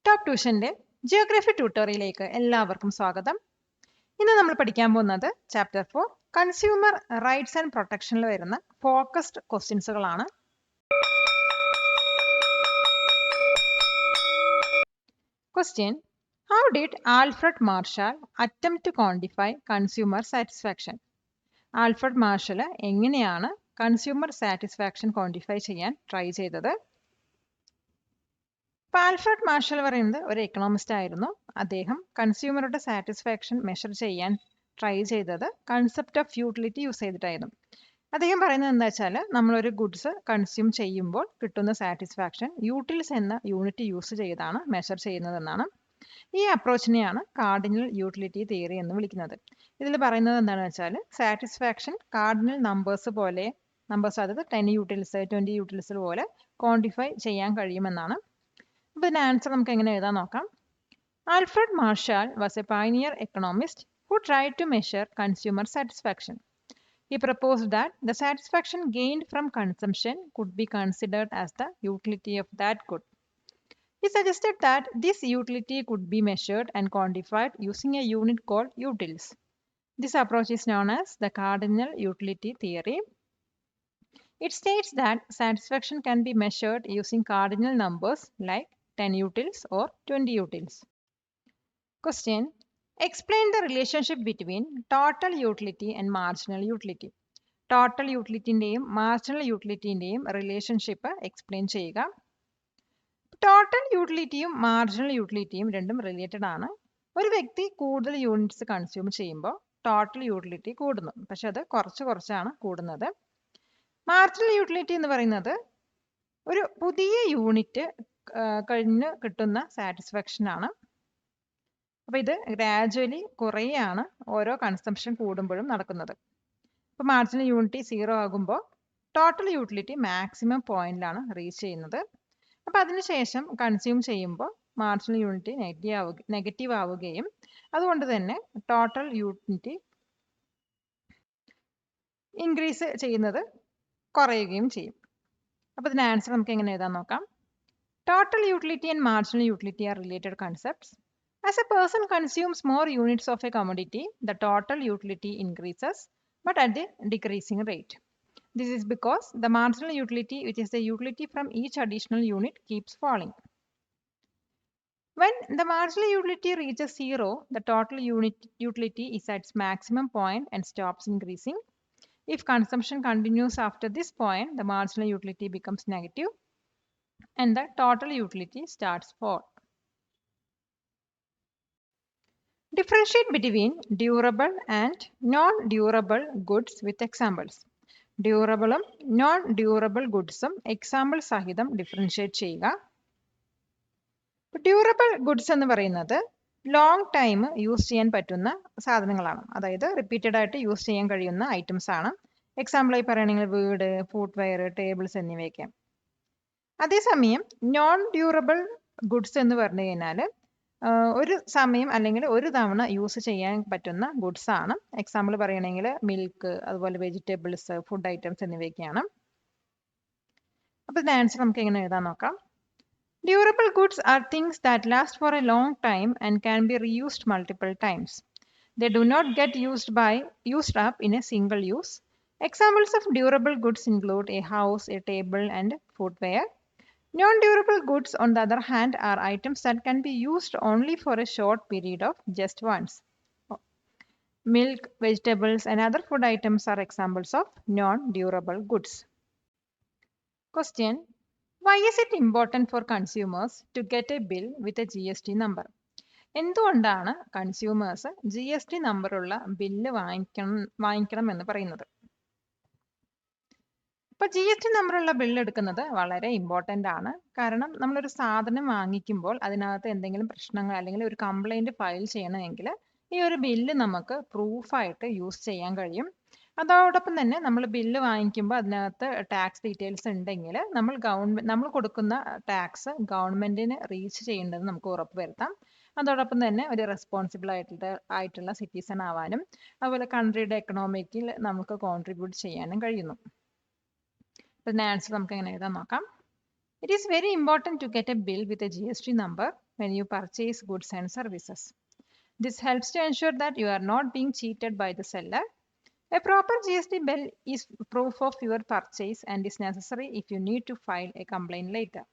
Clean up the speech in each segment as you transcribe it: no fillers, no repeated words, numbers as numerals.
Top ട്യൂഷന്റെ geography ട്യൂട്ടോറിയലിലേക്ക് എല്ലാവർക്കും സ്വാഗതം. ഇന്ന് നമ്മൾ പഠിക്കാൻ പോകുന്നത് ചാപ്റ്റർ 4 കൺസ്യൂമർ റൈറ്റ്സ് ആൻഡ് പ്രൊട്ടക്ഷനിൽ വരുന്ന ഫോക്കസ്ഡ് ക്വസ്റ്റ്യൻസുകളാണ്. Question: how did Alfred Marshall attempt to quantify consumer satisfaction? Alfred Marshall എങ്ങനെയാണ് കൺസ്യൂമർ സാറ്റിസ്ഫാക്ഷൻ ക്വാണ്ടിഫൈ ചെയ്യാൻ ട്രൈ ചെയ്തത്? ആൽഫ്രഡ് മാർഷൽ പറയുന്നത് ഒരു എക്കണോമിസ്റ്റ് ആയിരുന്നു. അദ്ദേഹം കൺസ്യൂമറുടെ സാറ്റിസ്ഫാക്ഷൻ മെഷർ ചെയ്യാൻ ട്രൈ ചെയ്തത് കൺസെപ്റ്റ് ഓഫ് യൂട്ടിലിറ്റി യൂസ് ചെയ്തിട്ടായിരുന്നു. അദ്ദേഹം പറയുന്നത് എന്താ വെച്ചാൽ, നമ്മളൊരു ഗുഡ്സ് കൺസ്യൂം ചെയ്യുമ്പോൾ കിട്ടുന്ന സാറ്റിസ്ഫാക്ഷൻ യൂട്ടിൽസ് എന്ന യൂണിറ്റ് യൂസ് ചെയ്താണ് മെഷർ ചെയ്യുന്നതെന്നാണ്. ഈ അപ്രോച്ചിനെയാണ് കാർഡിനൽ യൂട്ടിലിറ്റി തിയറി എന്ന് വിളിക്കുന്നത്. ഇതിൽ പറയുന്നത് എന്താണെന്ന് വെച്ചാൽ, സാറ്റിസ്ഫാക്ഷൻ കാർഡിനൽ നമ്പേഴ്സ് പോലെ, നമ്പേഴ്സ് അതായത് 10 യൂട്ടിൽസ് 20 യൂട്ടിൽസ് പോലെ ക്വാണ്ടിഫൈ ചെയ്യാൻ കഴിയുമെന്നാണ്. അപ്പോൾ ഇതിന് ആൻസർ നമുക്ക് എങ്ങനെ എഴുതാൻ നോക്കാം. Alfred marshal was A pioneer economist who tried to measure consumer satisfaction. He proposed that the satisfaction gained from consumption could be considered as the utility of that good. He suggested that this utility could be measured and quantified using a unit called utils. This approach is known as the cardinal utility theory. It states that satisfaction can be measured using cardinal numbers like 10 utils or 20 utils. Question: explain the relationship between total utility and marginal utility. Total utility ന്റെയും marginal utility ന്റെയും relationship explain ചെയ്യുക. Total യൂട്ടിലിറ്റിയും marginal യൂട്ടിലിറ്റിയും രണ്ടും related ആണ്. ഒരു വ്യക്തി കൂടുതൽ units consume ചെയ്യുമ്പോൾ total utility കൂടുന്നു, പക്ഷെ അത് കുറച്ചാണ് കൂടുന്നത്. മാർജിനൽ യൂട്ടിലിറ്റി എന്ന് പറയുന്നത് ഒരു പുതിയ യൂണിറ്റ് കഴിഞ്ഞ് കിട്ടുന്ന സാറ്റിസ്ഫാക്ഷൻ ആണ്. അപ്പോൾ ഇത് ഗ്രാജുവലി കുറയാണ് ഓരോ കൺസംഷൻ കൂടുമ്പോഴും നടക്കുന്നത്. അപ്പോൾ മാർജിനൽ യൂണിറ്റി 0 ആകുമ്പോൾ ടോട്ടൽ യൂട്ടിലിറ്റി മാക്സിമം പോയിന്റിലാണ് റീച്ച് ചെയ്യുന്നത്. അപ്പോൾ അതിനുശേഷം കൺസ്യൂം ചെയ്യുമ്പോൾ മാർജിനൽ യൂണിറ്റി നെഗറ്റീവ് ആവുകയും അതുകൊണ്ട് തന്നെ ടോട്ടൽ യൂട്ടിലിറ്റി ഇൻക്രീസ് ചെയ്യുന്നത് കുറയുകയും ചെയ്യും. അപ്പോൾ ഇതിന് ആൻസർ നമുക്ക് എങ്ങനെ എഴുതാൻ നോക്കാം. Total utility and marginal utility are related concepts. As a person consumes more units of a commodity, the total utility increases, but at a decreasing rate. This is because the marginal utility, which is the utility from each additional unit, keeps falling. When the marginal utility reaches 0, the total utility is at its maximum point and stops increasing. If consumption continues after this point, the marginal utility becomes negative and the total utility starts fall. Differentiate between durable and non-durable goods with examples. Durable non-durable goods example സഹിതം differentiate ചെയ്യുക. Durable goods എന്ന് പറയുന്നത് long time use ചെയ്യാൻ പറ്റുന്ന സാധനങ്ങളാണ്, അതായത് repeated ആയിട്ട് use ചെയ്യാൻ കഴിയുന്ന ഐറ്റംസ് ആണ്. എക്സാമ്പിളായി പറയുകയാണെങ്കിൽ വീട്, ഫുട്വെയർ, ടേബിൾസ് എന്നിവയൊക്കെ. അതേസമയം നോൺ ഡ്യൂറബിൾ ഗുഡ്സ് എന്ന് പറഞ്ഞു കഴിഞ്ഞാൽ ഒരു സമയം അല്ലെങ്കിൽ ഒരു തവണ യൂസ് ചെയ്യാൻ പറ്റുന്ന ഗുഡ്സ് ആണ്. എക്സാമ്പിൾ പറയുകയാണെങ്കിൽ മിൽക്ക്, അതുപോലെ വെജിറ്റബിൾസ്, ഫുഡ് ഐറ്റംസ് എന്നിവയൊക്കെയാണ്. അപ്പോൾ ഇതിന്റെ ആൻസർ നമുക്ക് എങ്ങനെ എഴുതാൻ നോക്കാം. Durable goods are things that last for a long time and can be reused multiple times. They do not get used up in a single use. Examples of durable goods include a house, a table, and footwear. Non-durable goods, on the other hand, are items that can be used only for a short period of just once. Milk, vegetables, and other food items are examples of non-durable goods. Question: why is it important for consumers to get a bill with a GST number? എന്തുകൊണ്ടാണ് consumers GST നമ്പറുള്ള bill വാങ്ങിക്കണം എന്ന് പറയുന്നത്? ഇപ്പോൾ GST നമ്പറുള്ള bill എടുക്കുന്നത് വളരെ important ആണ്. കാരണം നമ്മളൊരു സാധനം വാങ്ങിക്കുമ്പോൾ അതിനകത്ത് എന്തെങ്കിലും പ്രശ്നങ്ങൾ അല്ലെങ്കിൽ ഒരു കംപ്ലൈൻറ്റ് ഫയൽ ചെയ്യണമെങ്കിൽ ഈ ഒരു ബില്ല് നമുക്ക് പ്രൂഫായിട്ട് യൂസ് ചെയ്യാൻ കഴിയും. അതോടൊപ്പം തന്നെ നമ്മൾ ബില്ല് വാങ്ങിക്കുമ്പോൾ അതിനകത്ത് ടാക്സ് ഡീറ്റെയിൽസ് ഉണ്ടെങ്കിൽ നമ്മൾ കൊടുക്കുന്ന ടാക്സ് ഗവൺമെന്റിന് റീച്ച് ചെയ്യേണ്ടത് നമുക്ക് ഉറപ്പുവരുത്താം. അതോടൊപ്പം തന്നെ ഒരു റെസ്പോൺസിബിൾ ആയിട്ടുള്ള സിറ്റിസൺ ആവാനും അതുപോലെ കൺട്രിയുടെ എക്കണോമിക്കിൽ നമുക്ക് കോൺട്രിബ്യൂട്ട് ചെയ്യാനും കഴിയുന്നു. ഇതിന്റെ ആൻസർ നമുക്ക് എങ്ങനെ എഴുതാൻ നോക്കാം. It is very important to get a bill with a GST number when you purchase goods and services. This helps to ensure that you are not being cheated by the seller. A proper GST bill is proof of your purchase and is necessary if you need to file a complaint later.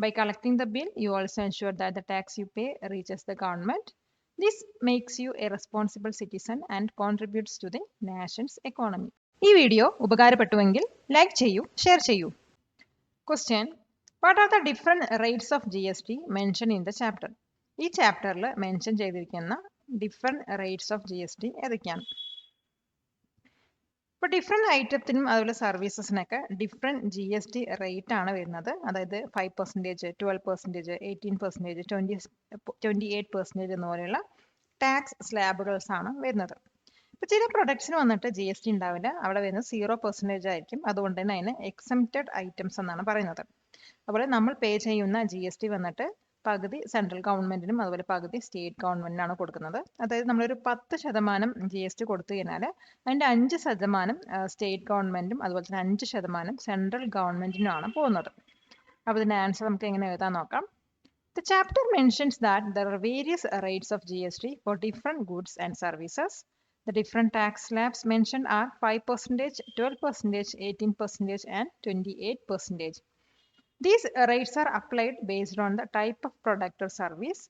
By collecting the bill, you also ensure that the tax you pay reaches the government. This makes you a responsible citizen and contributes to the nation's economy. ഈ video ഉപകാരപ്പെട്ടുവെങ്കിൽ like ചെയ്യൂ, share ചെയ്യൂ. Question: What are the different rates of GST mentioned in the chapter? ഈ ചാപ്റ്ററിൽ mention ചെയ്തിരിക്കുന്ന different rates of GST ഏതൊക്കെയാണ്? ഇപ്പോൾ different ഐറ്റത്തിനും അതുപോലെ സർവീസസിനൊക്കെ different GST rate ആണ് വരുന്നത്. അതായത് 5%, 12%, 18%, 28% എന്നുപോലെയുള്ള ടാക്സ് സ്ലാബുകൾസ് ആണ് വരുന്നത്. ഇപ്പോൾ ചില പ്രൊഡക്ട്സിന് വന്നിട്ട് GST ഉണ്ടാവില്ല, അവിടെ വരുന്നത് 0% ആയിരിക്കും. അതുകൊണ്ട് തന്നെ അതിന് എക്സംപ്റ്റഡ് ഐറ്റംസ് എന്നാണ് പറയുന്നത്. അതുപോലെ നമ്മൾ പേ ചെയ്യുന്ന GST വന്നിട്ട് പകുതി സെൻട്രൽ ഗവൺമെന്റിനും അതുപോലെ പകുതി സ്റ്റേറ്റ് ഗവൺമെന്റിനാണ് കൊടുക്കുന്നത്. അതായത് നമ്മളൊരു 10% GST കൊടുത്തു കഴിഞ്ഞാൽ അതിൻ്റെ 5% സ്റ്റേറ്റ് ഗവൺമെന്റും അതുപോലെ തന്നെ 5% സെൻട്രൽ ഗവൺമെന്റിനുമാണ് പോകുന്നത്. അപ്പോൾ ഇതിൻ്റെ ആൻസർ നമുക്ക് എങ്ങനെ എഴുതാൻ നോക്കാം. The chapter mentions that there are various rates of GST for different goods and services. The different tax slabs mentioned are 5%, 12%, 18%, and 28%. These rates are applied based on the type of product or service.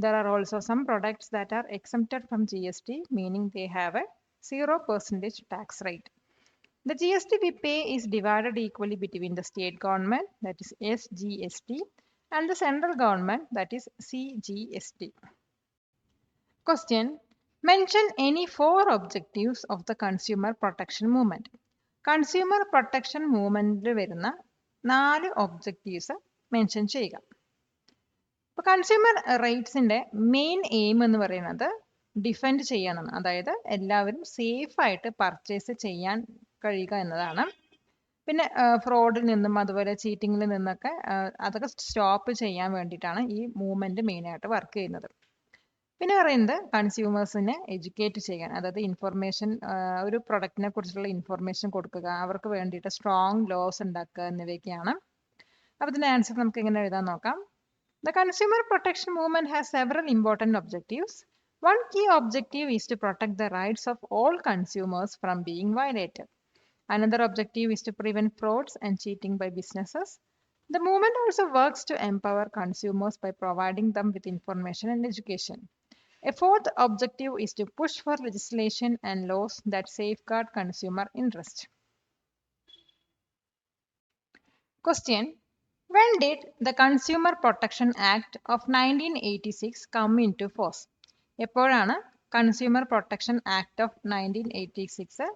There are also some products that are exempted from GST, meaning they have a 0% tax rate. The GST we pay is divided equally between the state government, that is SGST, and the central government, that is CGST. Question: Mention any 4 objectives of the consumer protection movement. Consumer protection movement വരുന്ന 4 objectives mention ചെയ്യുക. ഇപ്പോൾ consumer റൈറ്റ്സിൻ്റെ main aim എന്ന് പറയുന്നത് defend ചെയ്യാനാണ്. അതായത് എല്ലാവരും സേഫായിട്ട് purchase ചെയ്യാൻ കഴിയുക എന്നതാണ്. പിന്നെ ഫ്രോഡിൽ നിന്നും അതുപോലെ ചീറ്റിങ്ങിൽ നിന്നൊക്കെ അതൊക്കെ സ്റ്റോപ്പ് ചെയ്യാൻ വേണ്ടിയിട്ടാണ് ഈ മൂവ്മെൻറ്റ് മെയിനായിട്ട് വർക്ക് ചെയ്യുന്നത്. പിന്നെ പറയുന്നത് കൺസ്യൂമേഴ്സിനെ എഡ്യൂക്കേറ്റ് ചെയ്യാൻ, അതായത് ഇൻഫർമേഷൻ, ഒരു പ്രൊഡക്റ്റിനെ കുറിച്ചുള്ള ഇൻഫർമേഷൻ കൊടുക്കുക, അവർക്ക് വേണ്ടിയിട്ട് സ്ട്രോങ് ലോസ് ഉണ്ടാക്കുക എന്നിവയൊക്കെയാണ്. അപ്പോൾ ഇതിൻ്റെ ആൻസർ നമുക്ക് എങ്ങനെ എഴുതാൻ നോക്കാം. The consumer protection movement has several important objectives. One key objective is to protect the rights of all consumers from being violated. Another objective is to prevent frauds and cheating by businesses. The movement also works to empower consumers by providing them with information and education. A fourth objective is to push for legislation and laws that safeguard consumer interest. Question: When did the Consumer Protection Act of 1986 come into force? എപ്പോഴാണ് consumer protection act of 1986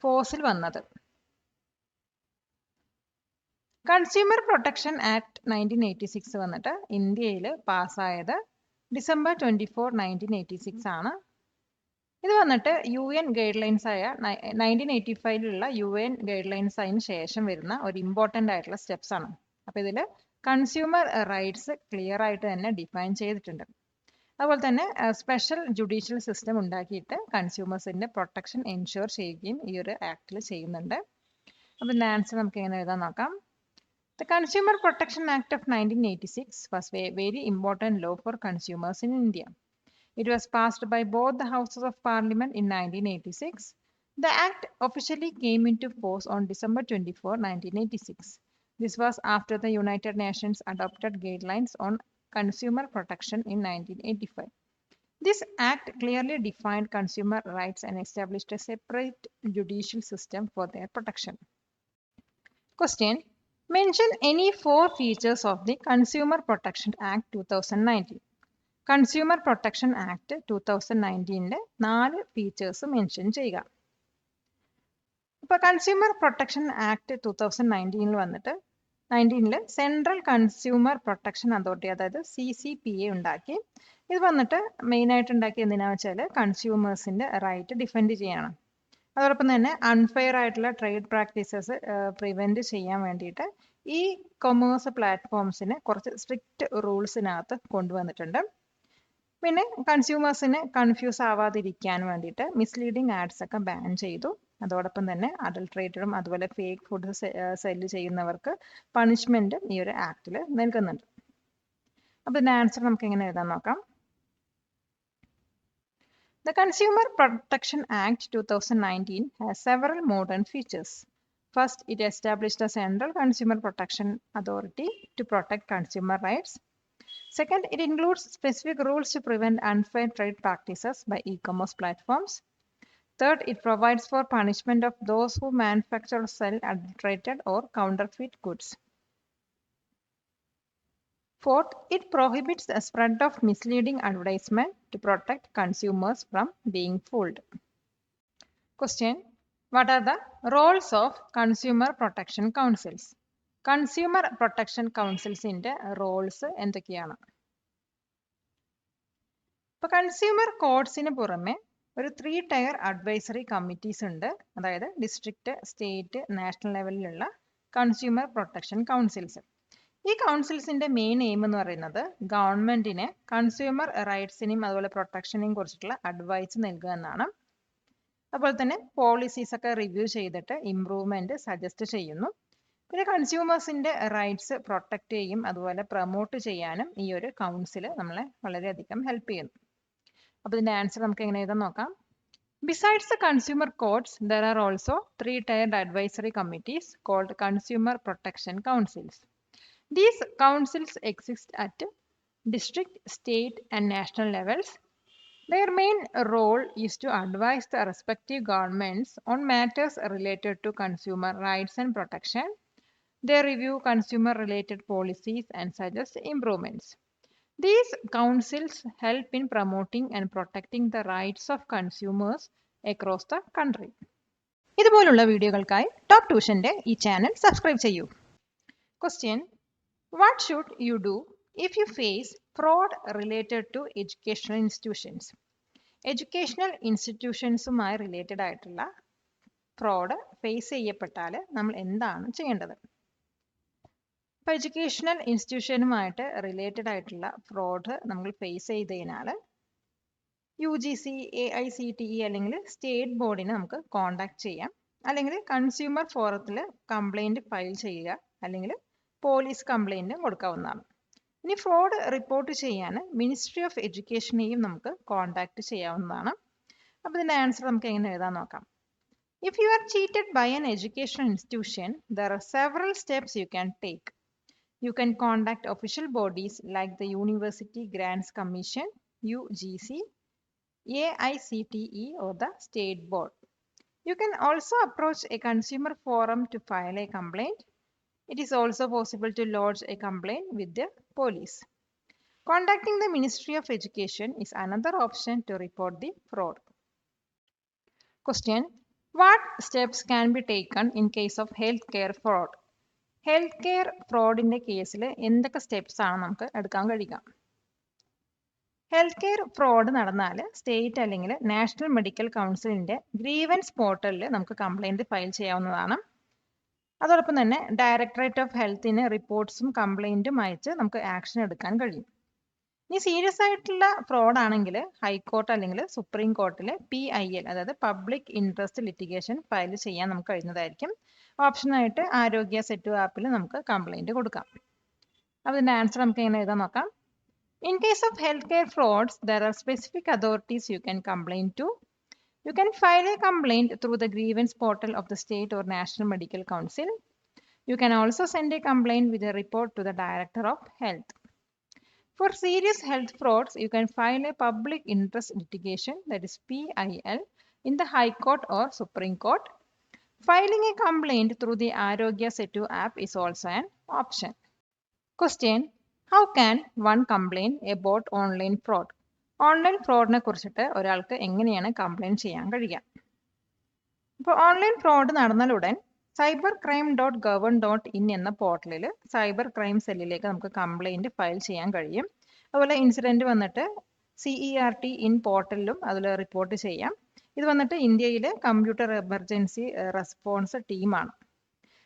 ഫോഴ്സിൽ വന്നത്? Consumer protection act 1986 വന്നിട്ട് ഇന്ത്യയിൽ പാസ്സായത് December 24, 1986 ആണ്. ഇത് വന്നിട്ട് UN guide lines ആയ 1985 UN guide lines അതിന് ശേഷം വരുന്ന ഒരു ഇമ്പോർട്ടൻ്റ് ആയിട്ടുള്ള സ്റ്റെപ്സ് ആണ്. അപ്പോൾ ഇതിൽ കൺസ്യൂമർ റൈറ്റ്സ് ക്ലിയർ ആയിട്ട് തന്നെ ഡിഫൈൻ ചെയ്തിട്ടുണ്ട്. അതുപോലെ തന്നെ സ്പെഷ്യൽ ജുഡീഷ്യൽ സിസ്റ്റം ഉണ്ടാക്കിയിട്ട് കൺസ്യൂമേഴ്സിൻ്റെ പ്രൊട്ടക്ഷൻ എൻഷുർ ചെയ്യുകയും ഈ ഒരു ആക്ടിൽ ചെയ്യുന്നുണ്ട്. അപ്പോൾ ഇതിൻ്റെ ആൻസർ നമുക്ക് എങ്ങനെ എഴുതാൻ നോക്കാം. The Consumer Protection Act of 1986 was a very important law for consumers in India. It was passed by both the Houses of Parliament in 1986. The Act officially came into force on December 24, 1986. This was after the United Nations adopted guidelines on consumer protection in 1985. This act clearly defined consumer rights and established a separate judicial system for their protection. Question: Mention any 4 features of the Consumer Protection Act 2019. Consumer Protection Act 2019 4 features mention ചെയ്യുക. ഇപ്പോൾ consumer protection act 2019 വന്നിട്ട് 19 central consumer protection authority, അതായത് CCPA ഉണ്ടാക്കി. ഇത് വന്നിട്ട് മെയിനായിട്ട് ഉണ്ടാക്കി എന്തിനാണെന്ന് വെച്ചാൽ കൺസ്യൂമേഴ്സിൻ്റെ റൈറ്റ് ഡിഫെൻഡ് ചെയ്യണം. അതോടൊപ്പം തന്നെ അൺഫെയർ ആയിട്ടുള്ള ട്രേഡ് പ്രാക്ടീസസ് പ്രിവെൻറ്റ് ചെയ്യാൻ വേണ്ടിയിട്ട് ഈ കൊമേഴ്സ് പ്ലാറ്റ്ഫോംസിന് കുറച്ച് സ്ട്രിക്റ്റ് റൂൾസിനകത്ത് കൊണ്ടുവന്നിട്ടുണ്ട്. പിന്നെ കൺസ്യൂമേഴ്സിന് കൺഫ്യൂസ് ആവാതിരിക്കാൻ വേണ്ടിയിട്ട് മിസ്ലീഡിങ് ആഡ്സ് ഒക്കെ ബാൻ ചെയ്തു. അതോടൊപ്പം തന്നെ അഡൾട്രേറ്റഡും അതുപോലെ ഫേക്ക് ഫുഡ് സെല്ല് ചെയ്യുന്നവർക്ക് പണിഷ്മെന്റ് ഈ ഒരു ആക്ടിൽ നൽകുന്നുണ്ട്. അപ്പോൾ ഇതിന്റെ ആൻസർ നമുക്ക് എങ്ങനെ എഴുതാൻ നോക്കാം. The Consumer Protection Act 2019 has several modern features. First, it established a Central Consumer Protection Authority to protect consumer rights. Second, it includes specific rules to prevent unfair trade practices by e-commerce platforms. Third, it provides for punishment of those who manufacture or sell adulterated or counterfeit goods. Fourth, it prohibits the spread of misleading advertisement to protect consumers from being fooled. Question: what are the roles of Consumer Protection Councils? Consumer Protection Councils ന്റെ Rolls എന്തൊക്കെയാണ്? ഇപ്പോൾ consumer കോർട്സിന് പുറമെ ഒരു 3 tyre advisory committees ഉണ്ട്. അതായത് district, state, national ലെവലിലുള്ള consumer protection councils. ഈ കൗൺസിൽസിന്റെ main aim എന്ന് പറയുന്നത് ഗവൺമെന്റിന് കൺസ്യൂമർ റൈറ്റ്സിനെയും അതുപോലെ പ്രൊട്ടക്ഷനെയും കുറിച്ചിട്ടുള്ള അഡ്വൈസ് നൽകുക എന്നാണ്. അതുപോലെ തന്നെ പോളിസീസ് ഒക്കെ റിവ്യൂ ചെയ്തിട്ട് ഇംപ്രൂവ്മെന്റ് സജസ്റ്റ് ചെയ്യുന്നു. പിന്നെ കൺസ്യൂമേഴ്സിന്റെ റൈറ്റ്സ് പ്രൊട്ടക്ട് ചെയ്യും അതുപോലെ പ്രൊമോട്ട് ചെയ്യാനും ഈ ഒരു കൗൺസിൽ നമ്മളെ വളരെയധികം ഹെൽപ്പ് ചെയ്യുന്നു. അപ്പോൾ ഇതിന്റെ ആൻസർ നമുക്ക് എങ്ങനെ എഴുതാൻ നോക്കാം. Besides the consumer courts, there are also 3-tiered advisory committees called Consumer Protection Councils. These councils exist at district, state, and national levels. Their main role is to advise the respective governments on matters related to consumer rights and protection. They review consumer-related policies and suggest improvements. These councils help in promoting and protecting the rights of consumers across the country. ഇതുപോലുള്ള വീഡിയോകൾക്കായി top ട്യൂഷന്റെ ഈ channel subscribe ചെയ്യൂ. Question: what should you do if you face fraud related to educational institutions? Educational ഇൻസ്റ്റിറ്റ്യൂഷൻസുമായി related ആയിട്ടുള്ള fraud face ചെയ്യപ്പെട്ടാൽ നമ്മൾ എന്താണ് ചെയ്യേണ്ടത്? ഇപ്പോൾ എഡ്യൂക്കേഷണൽ ഇൻസ്റ്റിറ്റ്യൂഷനുമായിട്ട് റിലേറ്റഡ് ആയിട്ടുള്ള ഫ്രോഡ് നമ്മൾ ഫേസ് ചെയ്ത് കഴിഞ്ഞാൽ UGC, AICTE അല്ലെങ്കിൽ സ്റ്റേറ്റ് ബോർഡിനെ നമുക്ക് കോൺടാക്ട് ചെയ്യാം. അല്ലെങ്കിൽ കൺസ്യൂമർ ഫോറത്തിൽ കംപ്ലൈൻറ്റ് ഫയൽ ചെയ്യുക, അല്ലെങ്കിൽ പോലീസ് കംപ്ലൈൻറ്റ് കൊടുക്കാവുന്നതാണ്. ഇനി ഫ്രോഡ് റിപ്പോർട്ട് ചെയ്യാൻ മിനിസ്ട്രി ഓഫ് എഡ്യൂക്കേഷനെയും നമുക്ക് കോൺടാക്ട് ചെയ്യാവുന്നതാണ്. അപ്പോൾ ഇതിൻ്റെ ആൻസർ നമുക്ക് എങ്ങനെ എഴുതാൻ നോക്കാം. If you are cheated by an educational institution, there are several steps you can take. You can contact official bodies like the University Grants Commission, UGC, AICTE, or the State Board. You can also approach a consumer forum to file a complaint. It is also possible to lodge a complaint with the police. Contacting the Ministry of Education is another option to report the fraud. Question: what steps can be taken in case of healthcare fraud? Healthcare fraud in the case എന്തൊക്കെ steps ആണ് നമുക്ക് എടുക്കാൻ കഴിയുക? Health care fraud നടന്നാൽ state അല്ലെങ്കിൽ national medical കൗൺസിലിന്റെ grievance പോർട്ടലിൽ നമുക്ക് കംപ്ലൈന്റ് ഫയൽ ചെയ്യാവുന്നതാണ്. അതോടൊപ്പം തന്നെ ഡയറക്ടറേറ്റ് ഓഫ് ഹെൽത്തിന് റിപ്പോർട്ട്സും കംപ്ലൈന്റും അയച്ച് നമുക്ക് ആക്ഷൻ എടുക്കാൻ കഴിയും. ഇനി സീരിയസ് ആയിട്ടുള്ള ഫ്രോഡ് ആണെങ്കിൽ ഹൈക്കോർട്ട് അല്ലെങ്കിൽ സുപ്രീം കോർട്ടിൽ PIL അതായത് പബ്ലിക് ഇൻട്രസ്റ്റ് ലിറ്റിഗേഷൻ ഫയൽ ചെയ്യാൻ നമുക്ക് കഴിയുന്നതായിരിക്കും. ഓപ്ഷനായിട്ട് ആരോഗ്യ സെറ്റു ആപ്പിൽ നമുക്ക് കംപ്ലൈന്റ് കൊടുക്കാം. അപ്പോൾ ഇതിന്റെ ആൻസർ നമുക്ക് എങ്ങനെ എഴുതാൻ നോക്കാം. In case of healthcare frauds, there are specific authorities you can complain to. You can file a complaint through the grievance portal of the state or national medical council. You can also send a complaint with a report to the director of health. For serious health frauds, you can file a public interest litigation, that is PIL, in the High Court or Supreme Court. Filing a complaint through the Arogya Setu app is also an option. Question: how can one complain about online fraud? Online ഫ്രോഡിനെ കുറിച്ചിട്ട് ഒരാൾക്ക് എങ്ങനെയാണ് complaint ചെയ്യാൻ കഴിയുക? ഇപ്പോൾ online fraud നടന്നാലുടൻ cybercrime.govern.in എന്ന പോർട്ടലിൽ cyber crime സെല്ലിലേക്ക് നമുക്ക് കംപ്ലൈൻറ്റ് ഫയൽ ചെയ്യാൻ കഴിയും. അതുപോലെ ഇൻസിഡൻറ്റ് വന്നിട്ട് CERT ഇൻ പോർട്ടലിലും അതിൽ റിപ്പോർട്ട് ചെയ്യാം. ഇത് വന്നിട്ട് ഇന്ത്യയിലെ കമ്പ്യൂട്ടർ എമർജൻസി റെസ്പോൺസ് ടീമാണ്.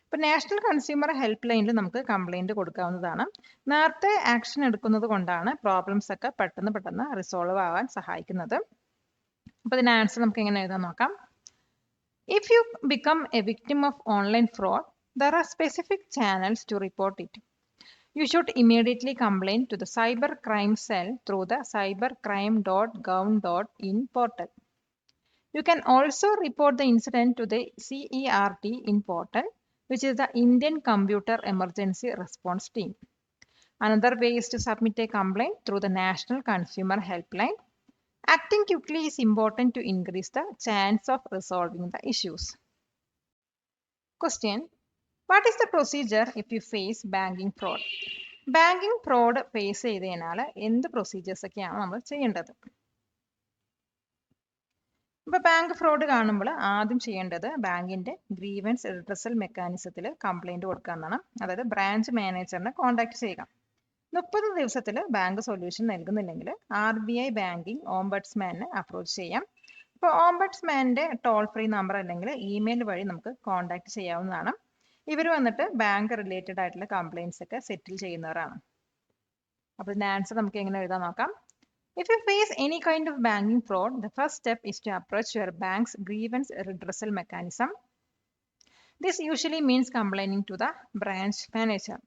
ഇപ്പോൾ നാഷണൽ കൺസ്യൂമർ ഹെൽപ്പ് ലൈനിൽ നമുക്ക് കംപ്ലൈൻറ്റ് കൊടുക്കാവുന്നതാണ്. നേരത്തെ ആക്ഷൻ എടുക്കുന്നത് കൊണ്ടാണ് പ്രോബ്ലംസ് ഒക്കെ പെട്ടെന്ന് റിസോൾവ് ആവാൻ സഹായിക്കുന്നത്. അപ്പോൾ ഇതിന് ആൻസർ നമുക്ക് എങ്ങനെ എഴുതാൻ നോക്കാം. If you become a victim of online fraud, there are specific channels to report it. You should immediately complain to the cybercrime cell through the cybercrime.gov.in portal. You can also report the incident to the CERT in portal, which is the Indian Computer Emergency Response Team. Another way is to submit a complaint through the National Consumer Helpline. Acting quickly is important to increase the chance of resolving the issues. Question: what is the procedure if you face banking fraud? Banking fraud face ചെയ്തതിനാൽ എന്ത് procedures ഒക്കെയാണ് നമ്മൾ ചെയ്യേണ്ടത്? ഇപ്പോൾ bank fraud കാണുമ്പോൾ ആദ്യം ചെയ്യേണ്ടത് ബാങ്കിന്റെ ഗ്രീവൻസ് റിഡ്രസൽ മെക്കാനിസത്തിൽ കംപ്ലൈന്റ് കൊടുക്കുക എന്നാണ്. അതായത് ബ്രാഞ്ച് മാനേജറിനെ കോൺടാക്ട് ചെയ്യുക. 30 ദിവസത്തിൽ ബാങ്ക് സൊല്യൂഷൻ നൽകുന്നില്ലെങ്കിൽ RBI ബാങ്കിംഗ് ഓംബഡ്സ്മാനെ അപ്രോച്ച് ചെയ്യാം. അപ്പോൾ ഓംബഡ്സ്മാന്റെ ടോൾ ഫ്രീ നമ്പർ അല്ലെങ്കിൽ ഇമെയിൽ വഴി നമുക്ക് കോൺടാക്ട് ചെയ്യാവുന്നതാണ്. ഇവർ വന്നിട്ട് ബാങ്ക് റിലേറ്റഡ് ആയിട്ടുള്ള കംപ്ലൈൻറ്റ്സ് ഒക്കെ സെറ്റിൽ ചെയ്യുന്നവരാണ്. അപ്പോൾ ഇതിന്റെ ആൻസർ നമുക്ക് എങ്ങനെ എഴുതാൻ നോക്കാം. If you face any kind of banking fraud, the first step is to approach your bank's grievance redressal mechanism. This usually means complaining to the branch manager.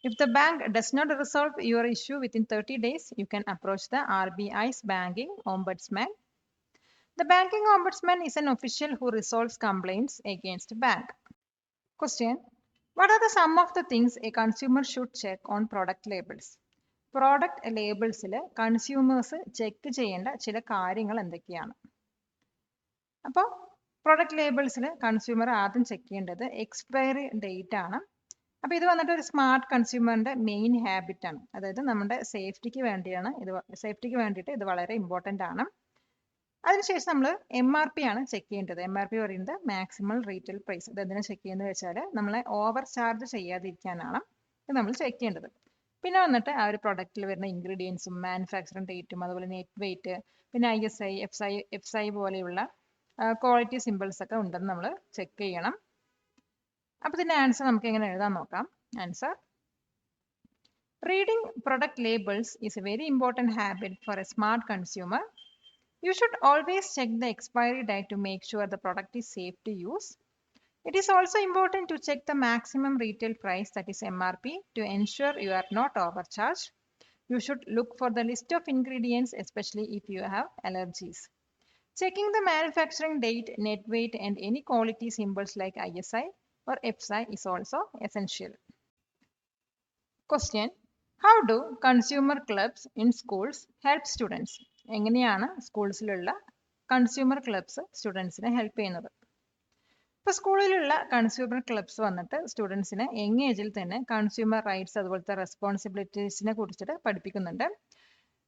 If the bank does not resolve your issue within 30 days, you can approach the RBI's banking ombudsman. The banking ombudsman is an official who resolves complaints against a bank. Question: what are some of the things a consumer should check on product labels? Product ലേബിൾസിൽ consumers check ചെയ്യേണ്ട ചില കാര്യങ്ങൾ എന്തൊക്കെയാണ്? അപ്പോൾ product ലേബിൾസിൽ consumer ആദ്യം check ചെയ്യേണ്ടത് expiry date ആണ്. അപ്പോൾ ഇത് വന്നിട്ട് ഒരു സ്മാർട്ട് കൺസ്യൂമറിന്റെ മെയിൻ ഹാബിറ്റ് ആണ്. അതായത് നമ്മുടെ സേഫ്റ്റിക്ക് വേണ്ടിയിട്ട് ഇത് വളരെ ഇമ്പോർട്ടൻ്റ് ആണ്. അതിനുശേഷം നമ്മൾ MRP ആണ് ചെക്ക് ചെയ്യേണ്ടത്. MRP പറയുന്നത് മാക്സിമം റീറ്റെയിൽ പ്രൈസ്. ഇത് എന്തിനാണ് ചെക്ക് ചെയ്യുന്നത് വെച്ചാൽ നമ്മളെ ഓവർ ചാർജ് ചെയ്യാതിരിക്കാനാണ് ഇത് നമ്മൾ ചെക്ക് ചെയ്യേണ്ടത്. പിന്നെ വന്നിട്ട് ആ ഒരു പ്രൊഡക്റ്റിൽ വരുന്ന ഇൻഗ്രീഡിയൻസും മാനുഫാക്ചറിങ് ഡേറ്റും അതുപോലെ നെറ്റ് വെയിറ്റ് പിന്നെ ISI, FSI പോലെയുള്ള ക്വാളിറ്റി സിമ്പിൾസ് ഒക്കെ ഉണ്ടെന്ന് നമ്മൾ ചെക്ക് ചെയ്യണം. അപ്പോൾ ഇതിന്റെ ആൻസർ നമുക്ക് എങ്ങനെ എഴുതാൻ നോക്കാം. Answer: reading product labels is a very important habit for a smart consumer. You should always check the expiry date to make sure the product is safe to use. It is also important to check the maximum retail price, that is MRP, to ensure you are not overcharged. You should look for the list of ingredients, especially if you have allergies. Checking the manufacturing date, net weight, and any quality symbols like ISI or FSI is also essential. Question: how do consumer clubs in schools help students? എങ്ങനെയാണ് സ്കൂൾസിലുള്ള consumer clubs സ്റ്റുഡൻസിനെ help ചെയ്യുന്നത്? ഇപ്പോൾ സ്കൂളിലുള്ള consumer clubs വന്നിട്ട് സ്റ്റുഡൻസിനെ young ഏജിൽ തന്നെ consumer rights അതുപോലത്തെ റെസ്പോൺസിബിലിറ്റീസിനെ കുറിച്ചിട്ട് പഠിപ്പിക്കുന്നുണ്ട്.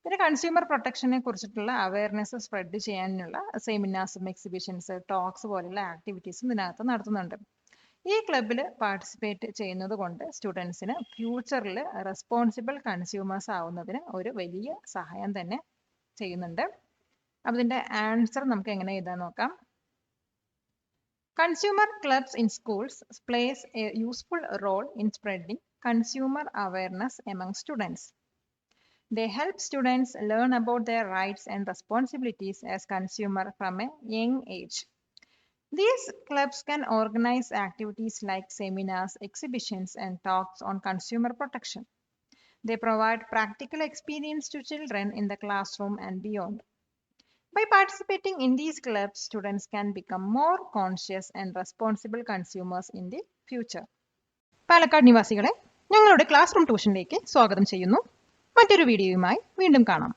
പിന്നെ കൺസ്യൂമർ പ്രൊട്ടക്ഷനെ കുറിച്ചിട്ടുള്ള അവയർനെസ് സ്പ്രെഡ് ചെയ്യാനുള്ള സെമിനാർസും എക്സിബിഷൻസ് ടോക്സ് പോലുള്ള ആക്ടിവിറ്റീസും ഇതിനകത്ത് നടത്തുന്നുണ്ട്. ഈ ക്ലബിൽ പാർട്ടിസിപ്പേറ്റ് ചെയ്യുന്നത് കൊണ്ട് സ്റ്റുഡൻസിന് ഫ്യൂച്ചറിൽ റെസ്പോൺസിബിൾ കൺസ്യൂമേഴ്സ് ആവുന്നതിന് ഒരു വലിയ സഹായം തന്നെ ചെയ്യുന്നുണ്ട്. അപ്പോൾ ഇതിന്റെ ആൻസർ നമുക്ക് എങ്ങനെ എഴുതാൻ നോക്കാം. Consumer clubs in schools plays a useful role in spreading consumer awareness among students. They help students learn about their rights and responsibilities as consumers from a young age. These clubs can organize activities like seminars, exhibitions, and talks on consumer protection. They provide practical experience to children in the classroom and beyond. By participating in these clubs, students can become more conscious and responsible consumers in the future. Palakkad നിവാസികളെ ഞങ്ങളുടെ class room ട്യൂഷനിലേക്ക് സ്വാഗതം ചെയ്യുന്നു. മറ്റൊരു വീഡിയോയുമായി വീണ്ടും കാണാം.